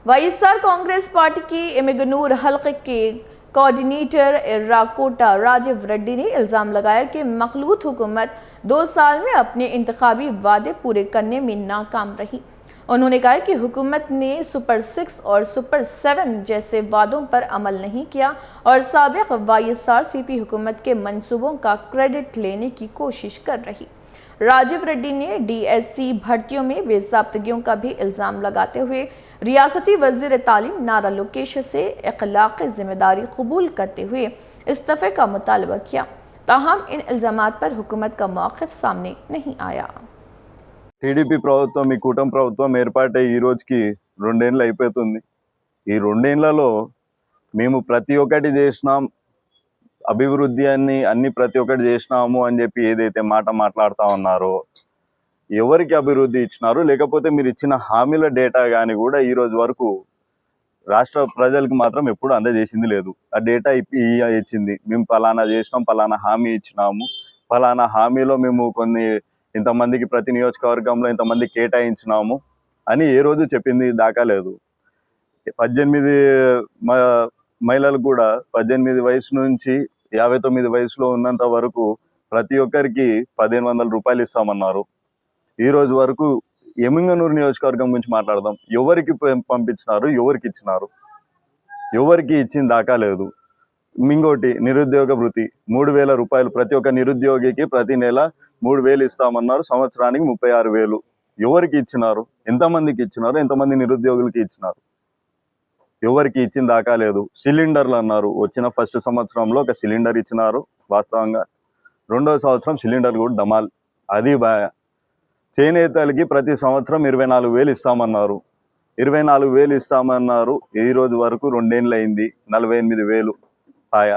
YSR Congress party की एमिगनूर हलके के कोऑर्डिनेटर इर्राकोटा राजीव रेड्डी ने इल्ज़ाम लगाया कि मखलूत हुकूमत 2 साल में अपने इंतखाबी वादे पूरे करने में नाकाम रही। उन्होंने कहा कि हुकूमत ने सुपर 6 और सुपर 7 जैसे वादों पर अमल नहीं किया और साबिक़ वाईएसआरसीपी हुकूमत के मंसूबों का क्रेडिट लेने की कोशिश कर रही। राजीव रेड्डी ने डीएससी भर्तियों में बेज़ाब्तगियों का भी इल्ज़ाम लगाते हुए रियासती वज़ीर तालीम नारा लोकेश से इखलाक़ ज़िम्मेदारी कबूल करते हुए इस्तीफ़े का मुतालबा किया। ताहम इन इल्ज़ामात पर हुकूमत का मौक़िफ़ सामने नहीं आया। టీడీపీ ప్రభుత్వం, ఈ కూటమి ప్రభుత్వం ఏర్పాటై ఈ రోజుకి 2 ఏళ్ళు అయిపోతుంది. ఈ 2 ఏళ్లలో మేము ప్రతి ఒక్కటి చేసినాం, అభివృద్ధి అన్ని ప్రతి ఒక్కటి చేసినాము అని చెప్పి ఏదైతే మాట మాట్లాడుతూ ఉన్నారో, ఎవరికి అభివృద్ధి ఇచ్చినారు, లేకపోతే మీరు ఇచ్చిన హామీల డేటా కానీ కూడా ఈ రోజు వరకు రాష్ట్ర ప్రజలకు మాత్రం ఎప్పుడు అందజేసింది లేదు. ఆ డేటా ఇచ్చింది, మేము పలానా చేసినాం, పలానా హామీ ఇచ్చినాము, పలానా హామీలో మేము కొన్ని ఇంతమందికి ప్రతి నియోజకవర్గంలో ఇంతమంది కేటాయించినాము అని ఏ రోజు చెప్పింది దాకా లేదు. 18 మహిళలు కూడా 18 వయసు నుంచి 59 వయసులో ఉన్నంత వరకు ప్రతి ఒక్కరికి 1500 రూపాయలు ఇస్తామన్నారు. ఈ రోజు వరకు ఎమింగనూరు నియోజకవర్గం గురించి మాట్లాడదాం. ఎవరికి పంపించినారు, ఎవరికి ఇచ్చినారు, ఎవరికి ఇచ్చిన దాకా లేదు. ఇంకోటి నిరుద్యోగ వృత్తి 3000 రూపాయలు ప్రతి ఒక్క నిరుద్యోగికి ప్రతి నెల 3000 ఇస్తామన్నారు. సంవత్సరానికి 36,000 ఎవరికి ఇచ్చినారు, ఎంతమందికి ఇచ్చినారు, ఎంతమంది నిరుద్యోగులకి ఇచ్చినారు, ఎవరికి ఇచ్చిన దాకా లేదు. సిలిండర్లు అన్నారు, వచ్చిన ఫస్ట్ సంవత్సరంలో ఒక సిలిండర్ ఇచ్చినారు వాస్తవంగా. 2వ సంవత్సరం సిలిండర్ కూడా డమాల్, అది బాయ్. చేనేతలకి ప్రతి సంవత్సరం 24,000 ఇస్తామన్నారు, 24,000 ఇస్తామన్నారు. ఈ రోజు వరకు 2 ఏళ్ళు అయింది, 48,000 పాయ.